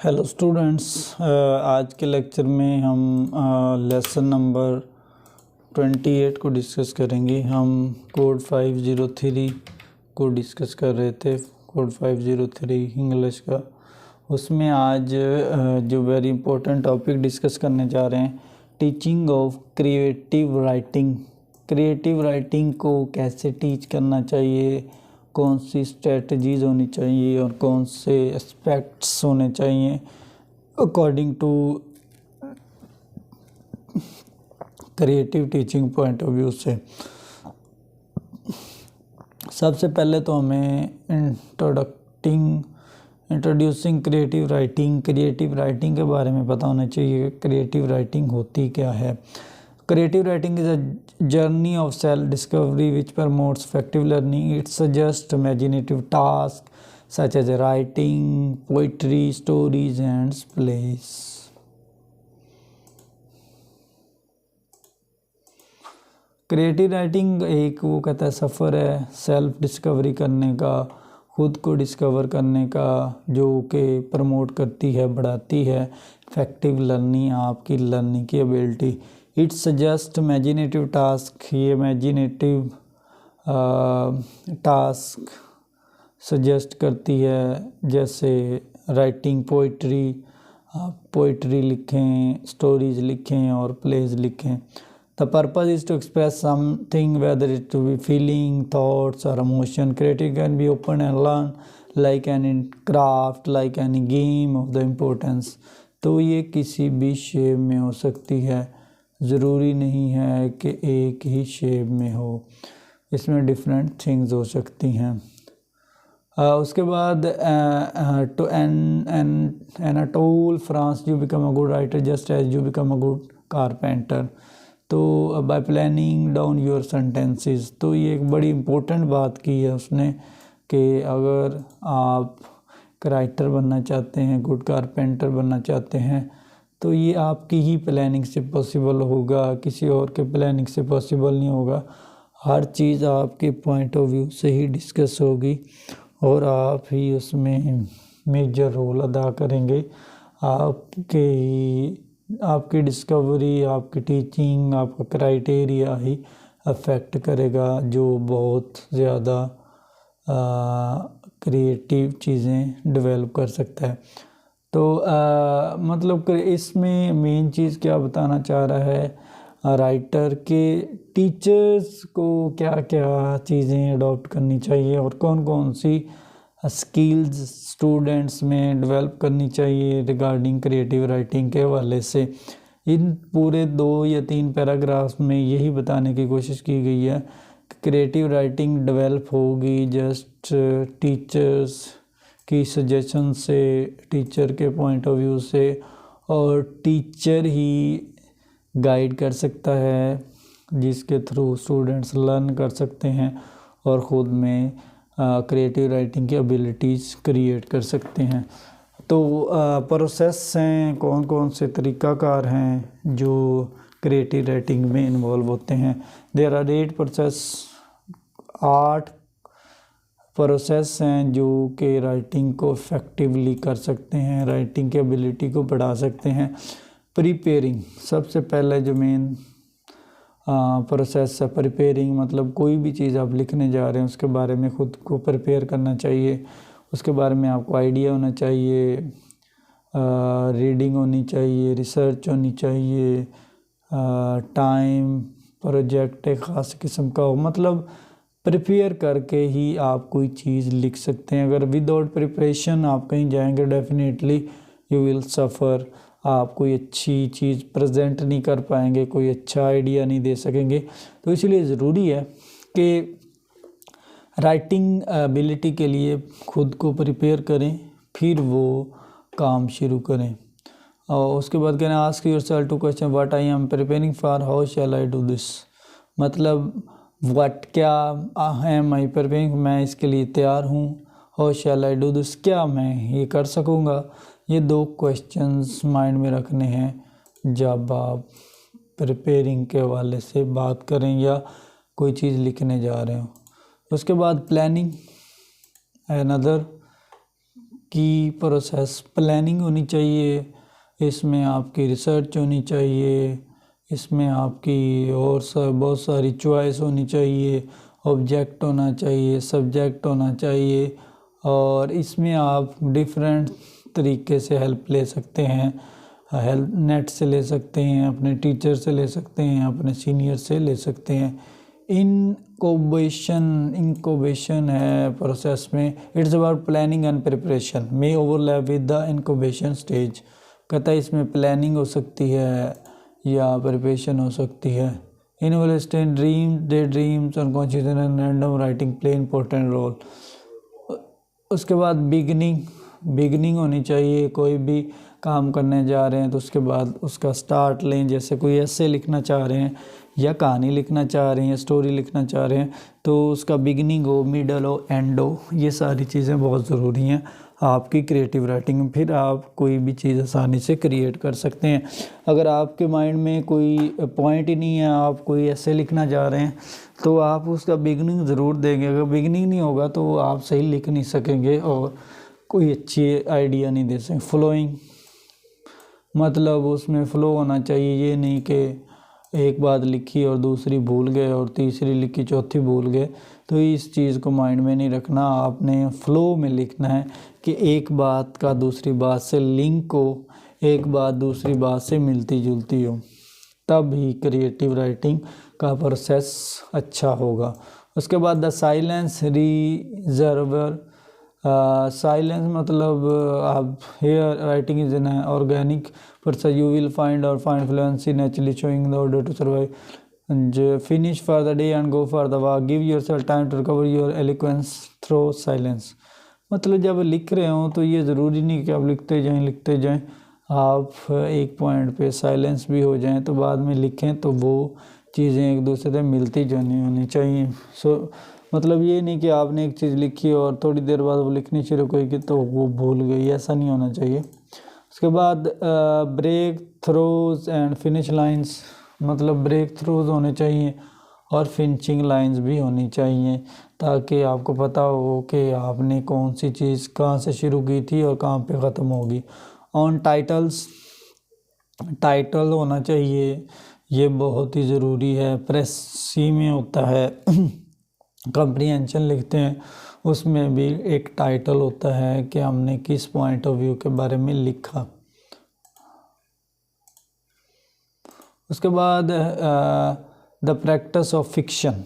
Hello students, आज के lecture में हम लेसन नंबर 28 को डिस्कस करेंगे। हम कोड 503 को डिस्कस कर रहे थे, कोड 503 इंग्लिश का। उसमें आज जो वेरी इंपॉर्टेंट टॉपिक डिस्कस करने जा रहे हैं, teaching of creative writing. Creative writing को कैसे टीच करना चाहिए, कौन सी स्ट्रेटजीज़ होनी चाहिए और कौन से एस्पेक्ट्स होने चाहिए according to creative teaching point of view से। सबसे पहले तो हमें इंट्रोड्यूसिंग क्रिएटिव राइटिंग के बारे में पता होना चाहिए। क्रिएटिव राइटिंग होती क्या है? Creative writing is a journey of self-discovery which promotes effective learning. It suggests imaginative tasks such as writing, poetry, stories, and plays. Creative writing एक वो कहता है सफ़र है सेल्फ डिस्कवरी करने का, खुद को डिस्कवर करने का, जो कि प्रमोट करती है, बढ़ाती है इफेक्टिव लर्निंग, आपकी लर्निंग की ability. It suggest imaginative task, ये इमेजिनेटिव टास्क सजेस्ट करती है, जैसे राइटिंग पोइट्री, आप पोइट्री लिखें, स्टोरीज लिखें और प्लेज लिखें। The purpose is to express something whether it to be feeling, thoughts और emotion. Creative can be open and learn like any craft, like any game of the importance. तो ये किसी भी shape में हो सकती है, ज़रूरी नहीं है कि एक ही शेप में हो, इसमें डिफरेंट थिंग्स हो सकती हैं। उसके बाद to Anatole France, you become a good writer just as you become a good carpenter. तो by planning down your sentences, तो ये एक बड़ी इम्पोर्टेंट बात की है उसने कि अगर आप राइटर बनना चाहते हैं, गुड कारपेंटर बनना चाहते हैं, तो ये आपकी ही प्लानिंग से पॉसिबल होगा, किसी और के प्लानिंग से पॉसिबल नहीं होगा। हर चीज़ आपके पॉइंट ऑफ व्यू से ही डिस्कस होगी और आप ही उसमें मेजर रोल अदा करेंगे। आपकी डिस्कवरी, आपकी टीचिंग, आपका क्राइटेरिया ही अफेक्ट करेगा, जो बहुत ज़्यादा क्रिएटिव चीज़ें डेवलप कर सकता है। तो मतलब इसमें मेन चीज़ क्या बताना चाह रहा है राइटर के, टीचर्स को क्या क्या चीज़ें अडॉप्ट करनी चाहिए और कौन कौन सी स्किल्स स्टूडेंट्स में डेवलप करनी चाहिए रिगार्डिंग क्रिएटिव राइटिंग के हवाले से। इन पूरे 2 या 3 पैराग्राफ्स में यही बताने की कोशिश की गई है कि क्रिएटिव राइटिंग डेवलप होगी जस्ट टीचर्स की सजेशन से, टीचर के पॉइंट ऑफ व्यू से, और टीचर ही गाइड कर सकता है, जिसके थ्रू स्टूडेंट्स लर्न कर सकते हैं और ख़ुद में क्रिएटिव राइटिंग की एबिलिटीज़ क्रिएट कर सकते हैं। तो प्रोसेस हैं, कौन कौन से तरीक़ाकार हैं जो क्रिएटिव राइटिंग में इन्वॉल्व होते हैं। देयर आर 8 प्रोसेस हैं जो कि राइटिंग को इफ़ेक्टिवली कर सकते हैं, राइटिंग की एबिलिटी को बढ़ा सकते हैं। प्रिपेयरिंग, सबसे पहले जो मेन प्रोसेस है प्रिपेयरिंग, मतलब कोई भी चीज़ आप लिखने जा रहे हैं उसके बारे में ख़ुद को प्रिपेयर करना चाहिए, उसके बारे में आपको आइडिया होना चाहिए, रीडिंग होनी चाहिए, रिसर्च होनी चाहिए, टाइम प्रोजेक्ट एक ख़ास किस्म का हो, मतलब प्रिपेयर करके ही आप कोई चीज़ लिख सकते हैं। अगर विदाउट प्रिपरेशन आप कहीं जाएंगे, डेफिनेटली यू विल सफ़र, आप कोई अच्छी चीज़ प्रेजेंट नहीं कर पाएंगे, कोई अच्छा आइडिया नहीं दे सकेंगे। तो इसलिए ज़रूरी है कि राइटिंग एबिलिटी के लिए खुद को प्रिपेयर करें, फिर वो काम शुरू करें। और उसके बाद कहना ask yourself 2 question, what I am preparing for, how shell I do this. मतलब व्हाट क्या एम आई प्रिपेयरिंग, मैं इसके लिए तैयार हूँ, how shell I do this, क्या मैं ये कर सकूँगा। ये 2 क्वेश्चंस माइंड में रखने हैं जब आप प्रिपेयरिंग के हवाले से बात करें या कोई चीज़ लिखने जा रहे हो। उसके बाद प्लानिंग अनदर की प्रोसेस प्लानिंग होनी चाहिए, इसमें आपकी रिसर्च होनी चाहिए, इसमें आपकी और बहुत सारी चॉइस होनी चाहिए, ऑब्जेक्ट होना चाहिए, सब्जेक्ट होना चाहिए, और इसमें आप डिफरेंट तरीके से हेल्प ले सकते हैं। हेल्प नेट से ले सकते हैं, अपने टीचर से ले सकते हैं, अपने सीनियर से ले सकते हैं। इंक्यूबेशन है प्रोसेस में, it's about planning and preparation may overlap with the incubation stage. कहता है इसमें प्लानिंग हो सकती है या प्रिपरेशन हो सकती है। Innovation dream day dreams unconscious and random writing play important role. उसके बाद बिगनिंग होनी चाहिए। कोई भी काम करने जा रहे हैं तो उसके बाद उसका स्टार्ट लें। जैसे कोई ऐसे लिखना चाह रहे हैं या कहानी लिखना चाह रहे हैं या स्टोरी लिखना चाह रहे हैं तो उसका बिगनिंग हो, मिडल हो, एंड हो। ये सारी चीज़ें बहुत ज़रूरी हैं आपकी क्रिएटिव राइटिंग में। फिर आप कोई भी चीज़ आसानी से क्रिएट कर सकते हैं। अगर आपके माइंड में कोई पॉइंट ही नहीं है, आप कोई ऐसे लिखना जा रहे हैं तो आप उसका बिगनिंग ज़रूर देंगे। अगर बिगनिंग नहीं होगा तो आप सही लिख नहीं सकेंगे और कोई अच्छी आइडिया नहीं दे सकेंगे। फ्लोइंग मतलब उसमें फ़्लो होना चाहिए। ये नहीं कि एक बात लिखी और दूसरी भूल गए और तीसरी लिखी चौथी भूल गए, तो इस चीज़ को माइंड में नहीं रखना। आपने फ़्लो में लिखना है कि एक बात का दूसरी बात से लिंक हो, एक बात दूसरी बात से मिलती जुलती हो, तब ही क्रिएटिव राइटिंग का प्रोसेस अच्छा होगा। उसके बाद द साइलेंस रिजर्वर। साइलेंस मतलब आप hear writing is an organic process, you will find fluency naturally showing the order to survive. Finish for the day and go for the walk, give yourself time to recover your eloquence through silence. मतलब जब लिख रहे हो तो ये ज़रूरी नहीं कि आप लिखते जाएं, आप एक पॉइंट पे साइलेंस भी हो जाएं तो बाद में लिखें तो वो चीज़ें एक दूसरे से मिलती जुलती होनी चाहिए। मतलब ये नहीं कि आपने एक चीज़ लिखी और थोड़ी देर बाद वो लिखनी शुरू की तो वो भूल गई, ऐसा नहीं होना चाहिए। उसके बाद breakthroughs and finish lines, मतलब ब्रेक थ्रोज होने चाहिए और फिनिशिंग लाइंस भी होनी चाहिए ताकि आपको पता हो कि आपने कौन सी चीज़ कहाँ से शुरू की थी और कहाँ पे ख़त्म होगी। ऑन टाइटल होना चाहिए, ये बहुत ही ज़रूरी है। प्रेस सी में होता है कम्प्रीहेंशन लिखते हैं, उसमें भी एक टाइटल होता है कि हमने किस पॉइंट ऑफ व्यू के बारे में लिखा। उसके बाद the practice of fiction.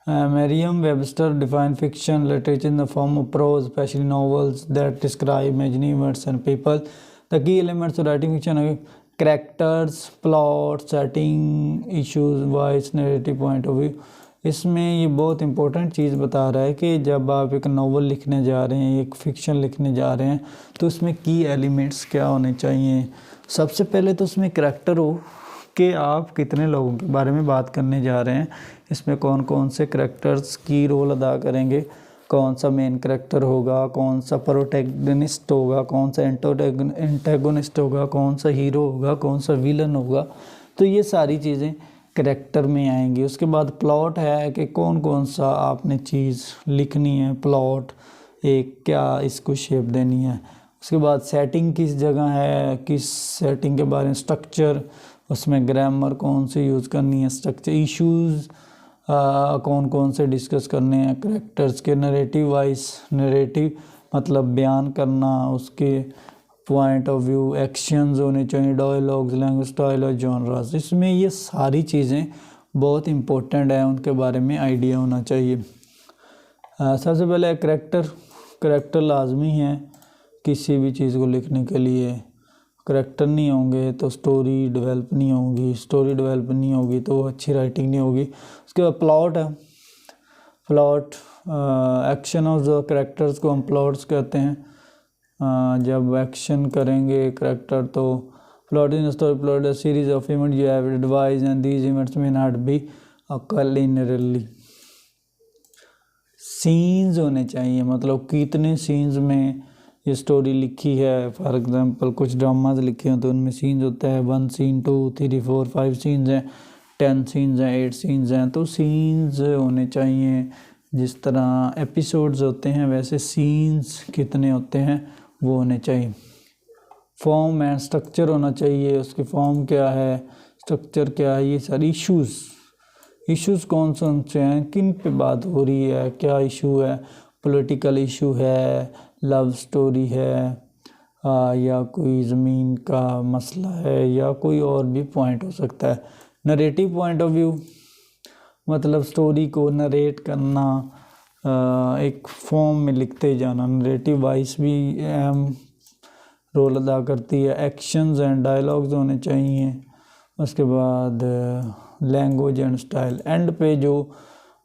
Merriam Webster define fiction literature in the form of prose, especially novels that describe imaginary events and people. The key elements of writing fiction are characters, plot, setting, issues, voice, narrative point of view. इसमें ये बहुत important चीज़ बता रहा है कि जब आप एक नावल लिखने जा रहे हैं, एक फ़िक्शन लिखने जा रहे हैं तो उसमें की एलिमेंट्स क्या होने चाहिए। सबसे पहले तो उसमें करैक्टर हो कि आप कितने लोगों के बारे में बात करने जा रहे हैं, इसमें कौन कौन से करैक्टर्स की रोल अदा करेंगे, कौन सा मेन करैक्टर होगा, कौन सा प्रोटैगनिस्ट होगा, कौन सा एंटागोनिस्ट होगा, कौन सा हीरो होगा, कौन सा विलन होगा। तो ये सारी चीज़ें करैक्टर में आएंगी। उसके बाद प्लॉट है कि कौन कौन सा आपने चीज़ लिखनी है, प्लॉट एक क्या इसको शेप देनी है। उसके बाद सेटिंग किस जगह है, किस सेटिंग के बारे में, स्ट्रक्चर उसमें ग्रामर कौन सी यूज़ करनी है, स्ट्रक्चर इश्यूज़ कौन कौन से डिस्कस करने हैं, करैक्टर्स के नरेटिव वाइज, नरेटिव मतलब बयान करना, उसके पॉइंट ऑफ व्यू, एक्शंस होने चाहिए, डायलॉग्स, लैंग्वेज स्टाइल और जॉनरास। इसमें ये सारी चीज़ें बहुत इंपॉर्टेंट है, उनके बारे में आइडिया होना चाहिए। सबसे पहले करैक्टर लाजमी है किसी भी चीज़ को लिखने के लिए। करैक्टर नहीं होंगे तो स्टोरी डेवलप नहीं होगी, तो अच्छी राइटिंग नहीं होगी। उसके बाद प्लॉट है, plot action of the characters को हम प्लॉट्स कहते हैं। जब एक्शन करेंगे करैक्टर तो plot in story, plot series of events you have advise and these events may not be occur linearly. Scenes होने चाहिए, मतलब कितने सीन्स में ये स्टोरी लिखी है। फॉर एग्जांपल कुछ ड्रामाज लिखे हैं तो उनमें सीन्स होता है 1 सीन 2 3 4 5 सीन्स हैं, 10 सीन्स हैं, 8 सीन्स हैं, तो सीन्स होने चाहिए। जिस तरह एपिसोड्स होते हैं वैसे सीन्स कितने होते हैं वो होने चाहिए। फॉर्म एंड स्ट्रक्चर होना चाहिए, उसकी फॉर्म क्या है, स्ट्रक्चर क्या है, ये सारी इश्यूज़ कौन से हैं, किन पे बात हो रही है, क्या इशू है, पॉलिटिकल इशू है, लव स्टोरी है, या कोई ज़मीन का मसला है, या कोई और भी पॉइंट हो सकता है। नरेटिव पॉइंट ऑफ व्यू मतलब स्टोरी को नरेट करना, एक फॉर्म में लिखते जाना। नरेटिव वॉइस भी अहम रोल अदा करती है। एक्शंस एंड डायलॉग्स होने चाहिए। उसके बाद लैंग्वेज एंड स्टाइल। एंड पे जो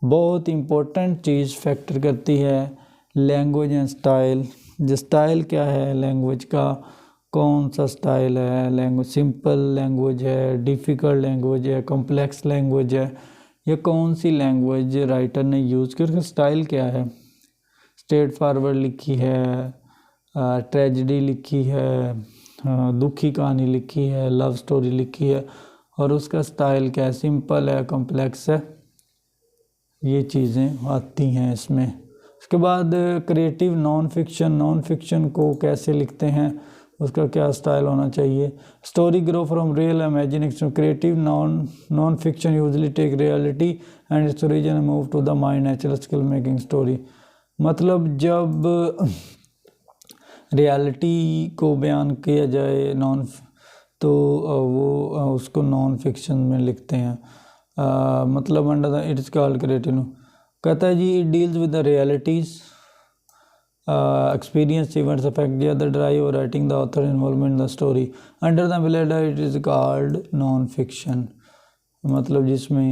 बहुत इम्पोर्टेंट चीज़ फैक्टर करती है लैंग्वेज एंड स्टाइल। जो स्टाइल क्या है लैंग्वेज का, कौन सा स्टाइल है, लैंग्वेज सिंपल लैंग्वेज है, डिफ़िकल्ट लैंग्वेज है, कॉम्प्लेक्स लैंग्वेज है, या कौन सी लैंग्वेज राइटर ने यूज़ की, उसका स्टाइल क्या है। स्ट्रेट फॉरवर्ड लिखी है, ट्रेजेडी लिखी है, दुखी कहानी लिखी है, लव स्टोरी लिखी है, और उसका स्टाइल क्या है, सिंपल है, कॉम्प्लेक्स है, ये चीज़ें आती हैं इसमें। उसके बाद क्रिएटिव नॉन फिक्शन को कैसे लिखते हैं, उसका क्या स्टाइल होना चाहिए। Story grow from real imagination. Creative non fiction usually take reality and its origin move to the mind natural skill making story. मतलब जब रियलिटी को बयान किया जाए तो वो उसको नॉन फिक्शन में लिखते हैं। मतलब under the it's called creative. कहता है जी it deals with the realities experience events affect the other drive or writing the author involvement in the story. Under the umbrella it is called non-fiction. मतलब जिसमें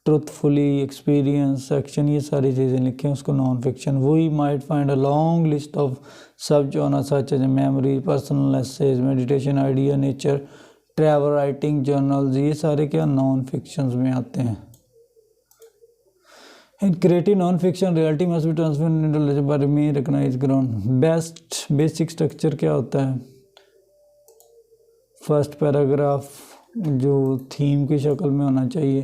truthfully experience action ये सारी चीज़ें लिखी हैं उसको non fiction. We might find a long list of sub genre such as memory, personal essays, meditation, idea, nature, travel writing, journals, ये सारे क्या नॉन फिक्शंस में आते हैं। In creative non-fiction, reality must be transformed into legend by remain recognized ground. Basic structure क्या होता है। First paragraph जो थीम की शक्ल में होना चाहिए,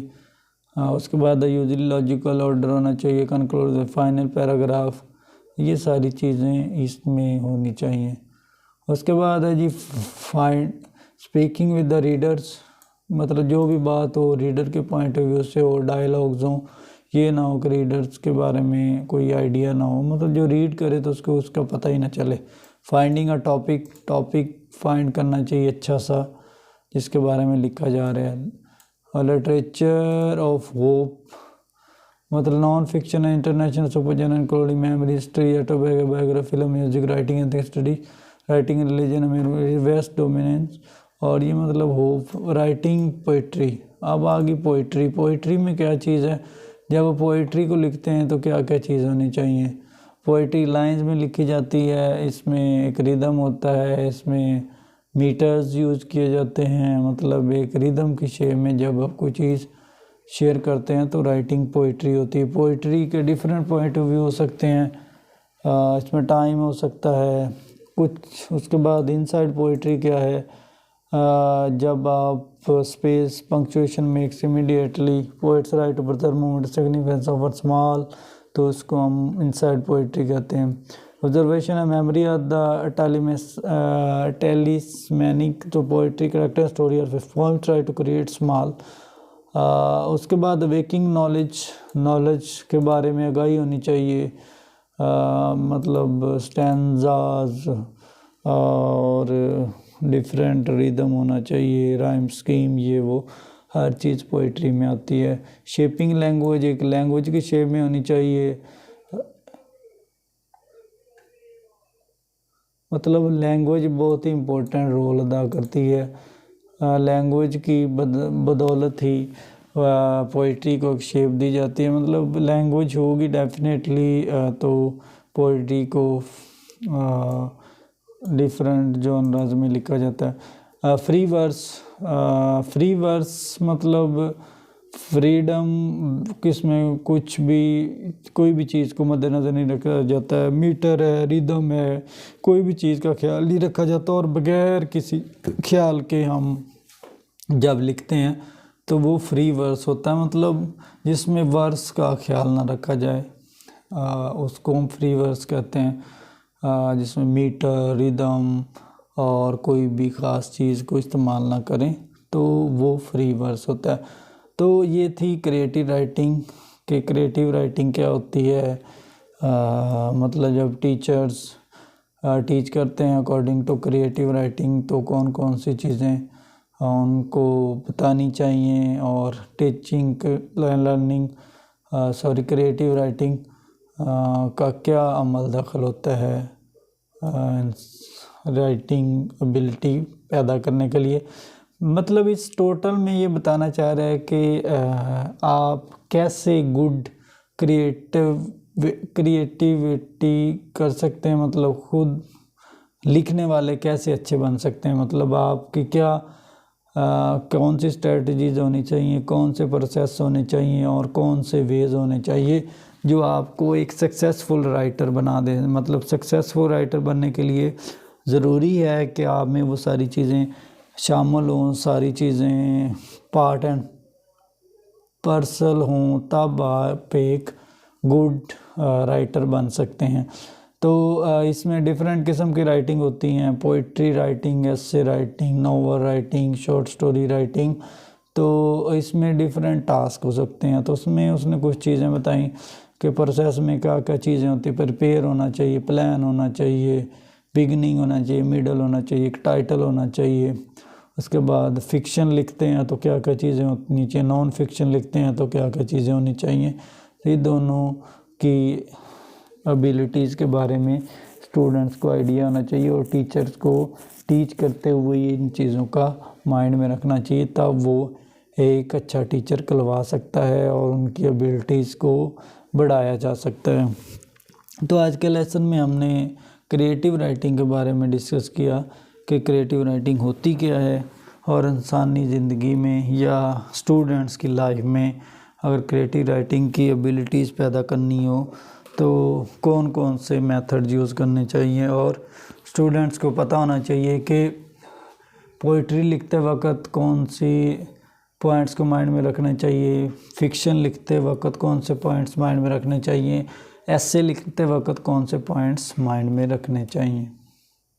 उसके बाद यूजली लॉजिकल ऑर्डर होना चाहिए, कंक्लूड फाइनल पैराग्राफ, ये सारी चीज़ें इसमें होनी चाहिए। उसके बाद है जी find speaking with the readers. मतलब जो भी बात हो रीडर के पॉइंट ऑफ व्यू से हो, डायलॉग्स हों, ये ना हो कि रीडर्स के बारे में कोई आइडिया ना हो, मतलब जो रीड करे तो उसको उसका पता ही ना चले। फाइंडिंग अ टॉपिक फाइंड करना चाहिए अच्छा सा जिसके बारे में लिखा जा रहा है। और लिटरेचर ऑफ होप मतलब नॉन फिक्शन है international subgenre including memory, history, autobiography, film, music, writing and study, writing, religion, west dominance. और ये मतलब होप, राइटिंग, पोइट्री। अब आ गई पोइट्री में क्या चीज़ है, जब पोइट्री को लिखते हैं तो क्या क्या चीज़ होनी चाहिए। पोइट्री लाइंस में लिखी जाती है, इसमें एक रिदम होता है, इसमें मीटर्स यूज़ किए जाते हैं, मतलब एक रिदम की शेप में जब आप कोई चीज़ शेयर करते हैं तो राइटिंग पोइट्री होती है। पोइट्री के डिफरेंट पॉइंट ऑफ व्यू हो सकते हैं, इसमें टाइम हो सकता है कुछ। उसके बाद इनसाइड पोइट्री क्या है, जब आप space punctuation makes immediately poets right brother moment significance of small, तो उसको हम इनसाइड पोइट्री कहते हैं। Observation and memory of the talismanic, तो पोइट्री करेक्टर स्टोरी और form try to create small. उसके बाद वेकिंग नॉलेज के बारे में आगाही होनी चाहिए, मतलब स्टैंजाज और डिफरेंट रिदम होना चाहिए, राइम स्कीम, ये वो हर चीज़ पोइट्री में आती है। शेपिंग लैंग्वेज, एक लैंग्वेज की शेप में होनी चाहिए, मतलब लैंग्वेज बहुत ही इम्पोर्टेंट रोल अदा करती है। लैंग्वेज की बदौलत ही पोइट्री को एक शेप दी जाती है। मतलब लैंग्वेज होगी डेफिनेटली तो पोइट्री को डिफरेंट जॉनर्स में लिखा जाता है। फ्री वर्स मतलब फ्रीडम, किसमें कुछ भी कोई भी चीज़ को मद्देनज़र नहीं रखा जाता है। मीटर है, रिदम है, कोई भी चीज़ का ख्याल नहीं रखा जाता और बगैर किसी ख्याल के हम जब लिखते हैं तो वो फ्री वर्स होता है, मतलब जिसमें वर्स का ख्याल ना रखा जाए, उसको हम फ्री वर्स कहते हैं, जिसमें मीटर, रिदम और कोई भी ख़ास चीज़ को इस्तेमाल ना करें, तो वो फ्री वर्स होता है। तो ये थी क्रिएटिव राइटिंग कि क्रिएटिव राइटिंग क्या होती है। मतलब जब टीचर्स टीच करते हैं अकॉर्डिंग टू क्रिएटिव राइटिंग, तो कौन कौन सी चीज़ें उनको बतानी चाहिए, और टीचिंग लर्निंग क्रिएटिव राइटिंग का क्या अमल दखल होता है राइटिंग एबिलिटी पैदा करने के लिए। मतलब इस टोटल में ये बताना चाह रहा है कि आप कैसे गुड क्रिएटिविटी कर सकते हैं, मतलब खुद लिखने वाले कैसे अच्छे बन सकते हैं। मतलब आपकी क्या कौन सी स्ट्रेटजीज होनी चाहिए, कौन से प्रोसेस होने चाहिए और कौन से वेज होने चाहिए जो आपको एक सक्सेसफुल राइटर बना दे। मतलब सक्सेसफुल राइटर बनने के लिए ज़रूरी है कि आप में वो सारी चीज़ें शामिल हों, सारी चीज़ें पार्ट एंड पार्सल हों, तब आप एक गुड राइटर बन सकते हैं। तो इसमें डिफरेंट किस्म की राइटिंग होती हैं, poetry writing, essay writing, novel writing, short story writing. तो इसमें डिफरेंट टास्क हो सकते हैं। तो उसमें उसने कुछ चीज़ें बताई कि प्रोसेस में क्या क्या चीज़ें होती हैं। प्रिपेयर होना चाहिए, प्लान होना चाहिए, बिगनिंग होना चाहिए, मिडल होना चाहिए, एक टाइटल होना चाहिए। उसके बाद फिक्शन लिखते हैं तो क्या क्या चीज़ें होनी चाहिए, नॉन फिक्शन लिखते हैं तो क्या क्या चीज़ें होनी चाहिए। ये दोनों की एबिलिटीज़ के बारे में स्टूडेंट्स को आइडिया होना चाहिए, और टीचर्स को टीच करते हुए इन चीज़ों का माइंड में रखना चाहिए, तब वो एक अच्छा टीचर कहलवा सकता है और उनकी एबिलिटीज़ को बढ़ाया जा सकता है। तो आज के लेसन में हमने क्रिएटिव राइटिंग के बारे में डिस्कस किया कि क्रिएटिव राइटिंग होती क्या है, और इंसानी ज़िंदगी में या स्टूडेंट्स की लाइफ में अगर क्रिएटिव राइटिंग की एबिलिटीज़ पैदा करनी हो तो कौन कौन से मेथड यूज़ करने चाहिए। और स्टूडेंट्स को पता होना चाहिए कि पोइट्री लिखते वक्त कौन सी पॉइंट्स को माइंड में रखने चाहिए, फिक्शन लिखते वक्त कौन से पॉइंट्स माइंड में रखने चाहिए, एसे लिखते वक्त कौन से पॉइंट्स माइंड में रखने चाहिए।